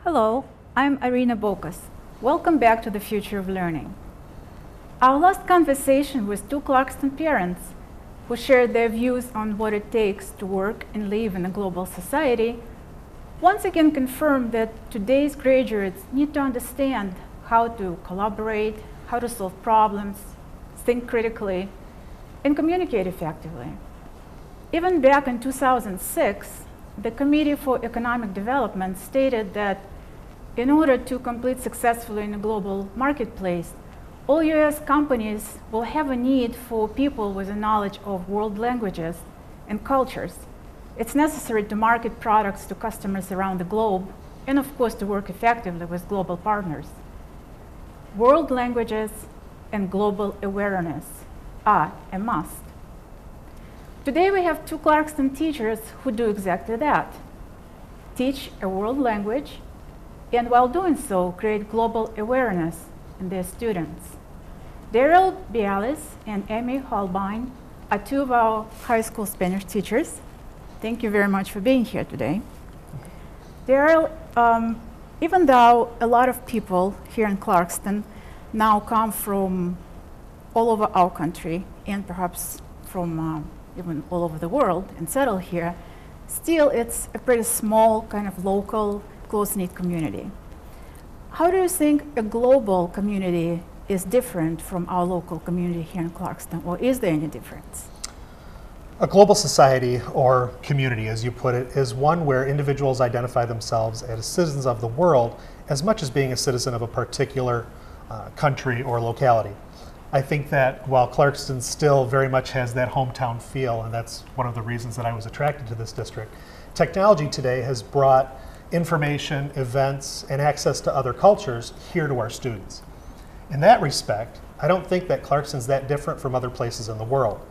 Hello, I'm Irina Bokas. Welcome back to the Future of Learning. Our last conversation with two Clarkston parents who shared their views on what it takes to work and live in a global society once again confirmed that today's graduates need to understand how to collaborate, how to solve problems, think critically, and communicate effectively. Even back in 2006, the Committee for Economic Development stated that in order to compete successfully in a global marketplace, all US companies will have a need for people with a knowledge of world languages and cultures. It's necessary to market products to customers around the globe and, of course, to work effectively with global partners. World languages and global awareness are a must. Today we have two Clarkston teachers who do exactly that. Teach a world language and while doing so, create global awareness in their students. Daryl Bialis and Amy Holbein are two of our high school Spanish teachers. Thank you very much for being here today. Daryl, even though a lot of people here in Clarkston now come from all over our country and perhaps from even all over the world and settle here, still it's a pretty small kind of local close-knit community. How do you think a global community is different from our local community here in Clarkston, or is there any difference? A global society, or community as you put it, is one where individuals identify themselves as citizens of the world as much as being a citizen of a particular country or locality. I think that while Clarkston still very much has that hometown feel, and that's one of the reasons that I was attracted to this district, technology today has brought information, events, and access to other cultures here to our students. In that respect, I don't think that Clarkston's that different from other places in the world.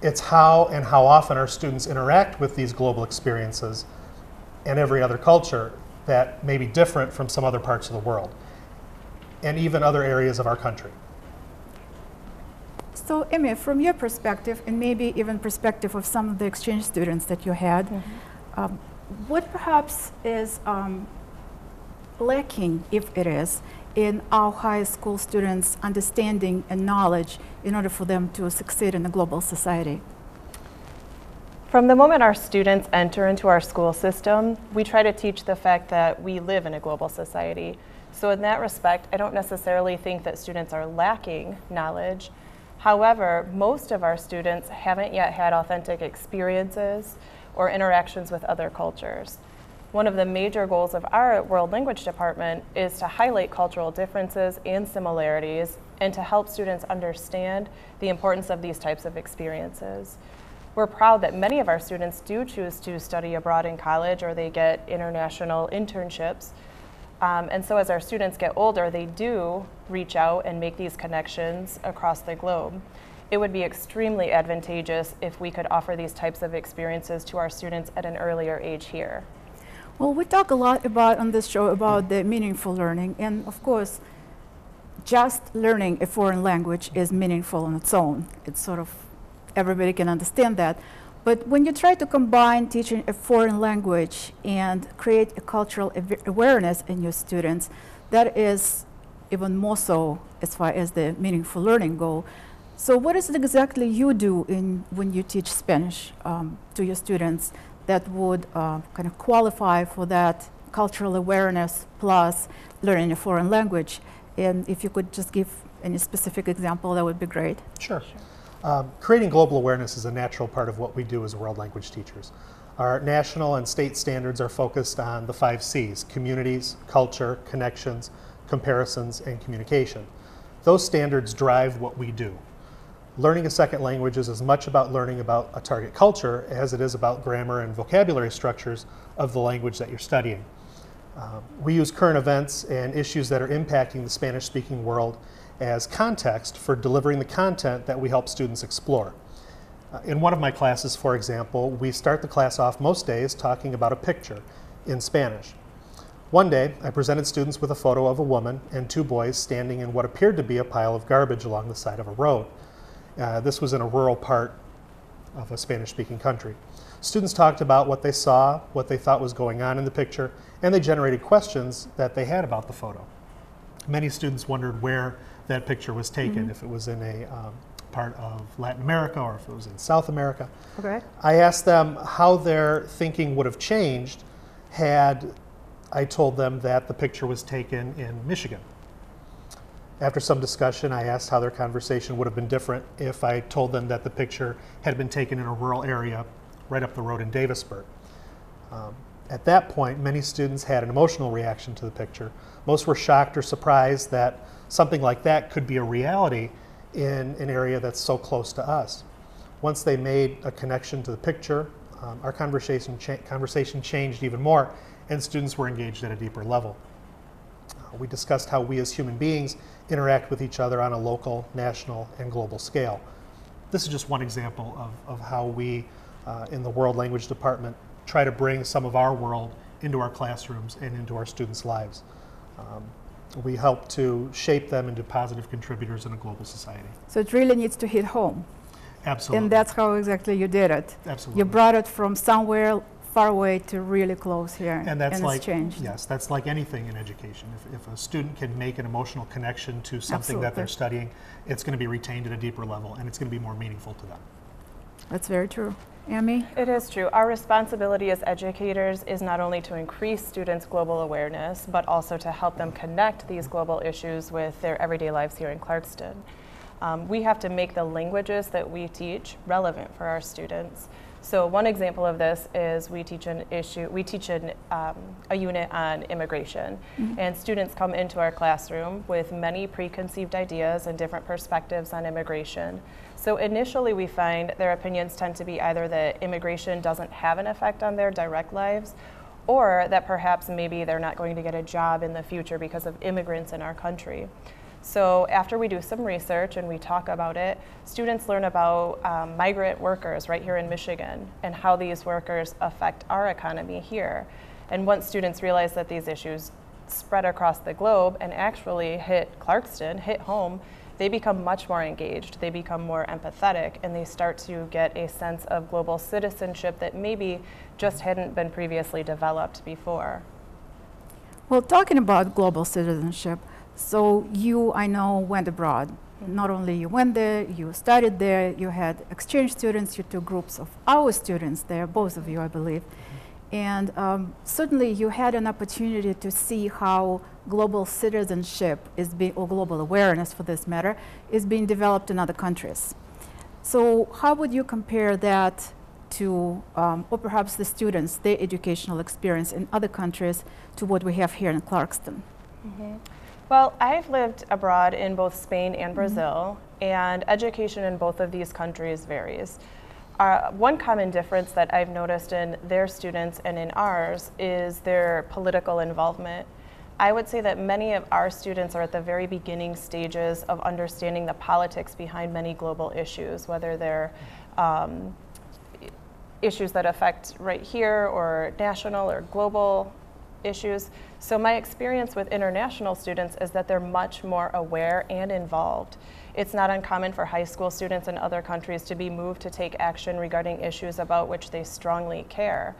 It's how and how often our students interact with these global experiences and every other culture that may be different from some other parts of the world, and even other areas of our country. So, Amy, from your perspective, and maybe even perspective of some of the exchange students that you had, what perhaps is lacking, if it is, in our high school students' understanding and knowledge in order for them to succeed in a global society? From the moment our students enter into our school system, we try to teach the fact that we live in a global society. So in that respect, I don't necessarily think that students are lacking knowledge. However, most of our students haven't yet had authentic experiences or interactions with other cultures. One of the major goals of our World Language Department is to highlight cultural differences and similarities and to help students understand the importance of these types of experiences. We're proud that many of our students do choose to study abroad in college or they get international internships. And so as our students get older, they do reach out and make these connections across the globe. It would be extremely advantageous if we could offer these types of experiences to our students at an earlier age here. Well, we talk a lot about on this show about the meaningful learning, and of course, just learning a foreign language is meaningful on its own. It's sort of, everybody can understand that. But when you try to combine teaching a foreign language and create a cultural awareness in your students, that is even more so as far as the meaningful learning go. So what is it exactly you do when you teach Spanish to your students that would kind of qualify for that cultural awareness plus learning a foreign language? And if you could just give any specific example, that would be great. Sure. Creating global awareness is a natural part of what we do as world language teachers. Our national and state standards are focused on the 5 C's: communities, culture, connections, comparisons, and communication. Those standards drive what we do. Learning a second language is as much about learning about a target culture as it is about grammar and vocabulary structures of the language that you're studying. We use current events and issues that are impacting the Spanish-speaking world as context for delivering the content that we help students explore. In one of my classes, for example, we start the class off most days talking about a picture in Spanish. One day, I presented students with a photo of a woman and 2 boys standing in what appeared to be a pile of garbage along the side of a road. This was in a rural part of a Spanish-speaking country. Students talked about what they saw, what they thought was going on in the picture, and they generated questions that they had about the photo. Many students wondered where that picture was taken, if it was in a part of Latin America or if it was in South America. Okay. I asked them how their thinking would have changed had I told them that the picture was taken in Michigan. After some discussion, I asked how their conversation would have been different if I told them that the picture had been taken in a rural area right up the road in Davisburg. At that point, many students had an emotional reaction to the picture. Most were shocked or surprised that something like that could be a reality in an area that's so close to us. Once they made a connection to the picture, our conversation changed even more, and students were engaged at a deeper level. We discussed how we as human beings interact with each other on a local, national, and global scale. This is just one example of how we in the World Language Department try to bring some of our world into our classrooms and into our students' lives. We help to shape them into positive contributors in a global society. So it really needs to hit home. Absolutely. And that's how exactly you did it. Absolutely. You brought it from somewhere far away to really close here, and that's it's changed. Yes, that's like anything in education. If a student can make an emotional connection to something that they're studying, it's going to be retained at a deeper level, and it's going to be more meaningful to them. That's very true. Amy? It is true. Our responsibility as educators is not only to increase students' global awareness, but also to help them connect these global issues with their everyday lives here in Clarkston. We have to make the languages that we teach relevant for our students. So one example of this is we teach a unit on immigration, and students come into our classroom with many preconceived ideas and different perspectives on immigration. So initially we find their opinions tend to be either that immigration doesn't have an effect on their direct lives, or that perhaps maybe they're not going to get a job in the future because of immigrants in our country. So after we do some research and we talk about it, students learn about migrant workers right here in Michigan and how these workers affect our economy here. And once students realize that these issues spread across the globe and actually hit Clarkston, hit home, they become much more engaged, they become more empathetic, and they start to get a sense of global citizenship that maybe just hadn't been previously developed before. Well, talking about global citizenship, so you, I know, went abroad. Not only you went there, you studied there, you had exchange students, you took groups of our students there, both of you, I believe. And certainly you had an opportunity to see how global citizenship is being, or global awareness for this matter, is being developed in other countries. So how would you compare that to, or perhaps the students, their educational experience in other countries to what we have here in Clarkston? Well, I've lived abroad in both Spain and Brazil, and education in both of these countries varies. One common difference that I've noticed in their students and in ours is their political involvement. I would say that many of our students are at the very beginning stages of understanding the politics behind many global issues, whether they're issues that affect right here or national or global issues. So my experience with international students is that they're much more aware and involved. It's not uncommon for high school students in other countries to be moved to take action regarding issues about which they strongly care.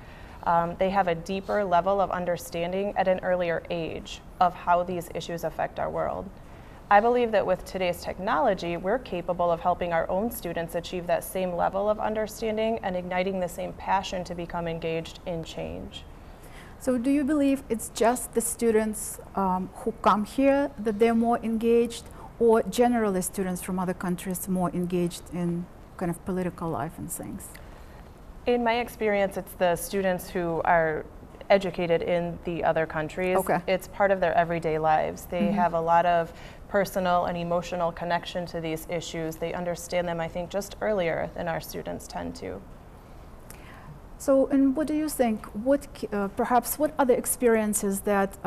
They have a deeper level of understanding at an earlier age of how these issues affect our world. I believe that with today's technology, we're capable of helping our own students achieve that same level of understanding and igniting the same passion to become engaged in change. So do you believe it's just the students who come here that they're more engaged, or generally students from other countries more engaged in kind of political life and things? In my experience, it's the students who are educated in the other countries. Okay. It's part of their everyday lives. They have a lot of personal and emotional connection to these issues. They understand them, I think, just earlier than our students tend to. So, and what do you think? What perhaps what other experiences that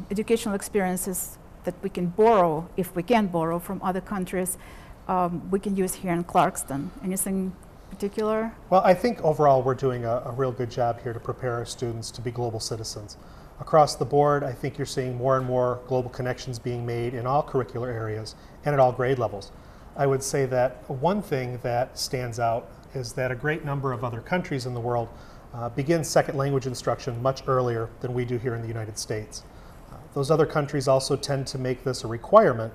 educational experiences that we can borrow, if we can borrow from other countries, we can use here in Clarkston? Anything particular? Well, I think overall we're doing a real good job here to prepare our students to be global citizens. Across the board, I think you're seeing more and more global connections being made in all curricular areas and at all grade levels. I would say that one thing that stands out is that a great number of other countries in the world begin second language instruction much earlier than we do here in the United States. Those other countries also tend to make this a requirement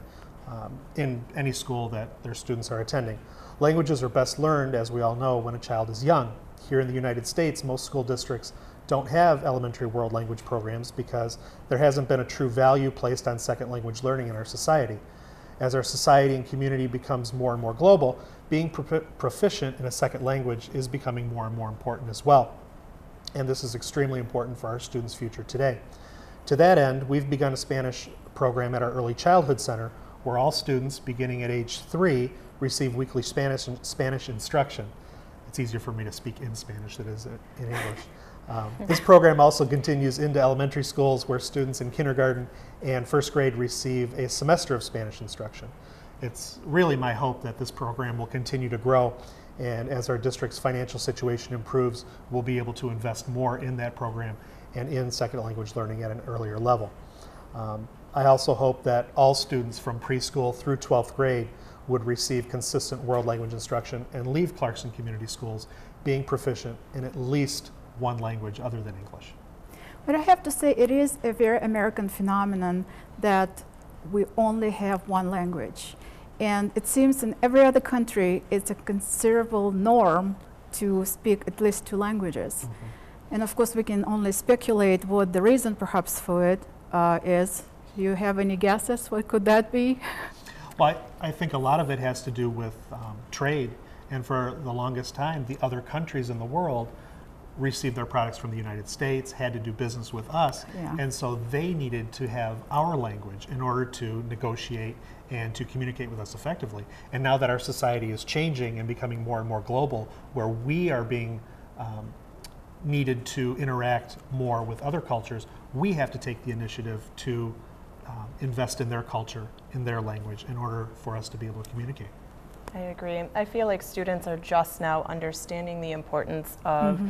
in any school that their students are attending. Languages are best learned, as we all know, when a child is young. Here in the United States, most school districts don't have elementary world language programs because there hasn't been a true value placed on second language learning in our society. As our society and community becomes more and more global, being proficient in a second language is becoming more and more important as well. And this is extremely important for our students' future today. To that end, we've begun a Spanish program at our Early Childhood Center where all students beginning at age 3 receive weekly Spanish instruction. It's easier for me to speak in Spanish than it is in English. This program also continues into elementary schools where students in kindergarten and first grade receive a semester of Spanish instruction. It's really my hope that this program will continue to grow, and as our district's financial situation improves, we'll be able to invest more in that program and in second language learning at an earlier level. I also hope that all students from preschool through 12th grade would receive consistent world language instruction and leave Clarkson Community Schools being proficient in at least one language other than English. But I have to say it is a very American phenomenon that we only have one language. And it seems in every other country it's a considerable norm to speak at least 2 languages. Mm-hmm. And of course we can only speculate what the reason perhaps for it is. Do you have any guesses? What could that be? Well, I think a lot of it has to do with trade. And for the longest time, the other countries in the world received their products from the United States, had to do business with us, and so they needed to have our language in order to negotiate and to communicate with us effectively. And now that our society is changing and becoming more and more global, where we are being needed to interact more with other cultures, we have to take the initiative to invest in their culture, in their language, in order for us to be able to communicate. I agree. I feel like students are just now understanding the importance of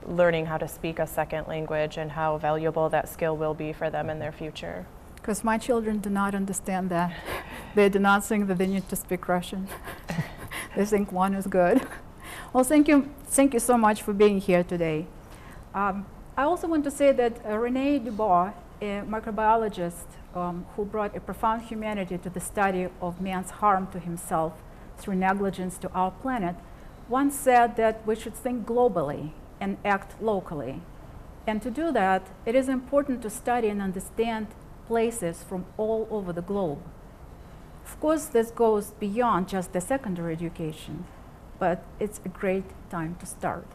learning how to speak a second language and how valuable that skill will be for them in their future. Because my children do not understand that. They do not think that they need to speak Russian. They think one is good. Well, thank you so much for being here today. I also want to say that René Dubois, a microbiologist who brought a profound humanity to the study of man's harm to himself through negligence to our planet, once said that we should think globally and act locally. And to do that, it is important to study and understand places from all over the globe. Of course, this goes beyond just the secondary education, but it's a great time to start.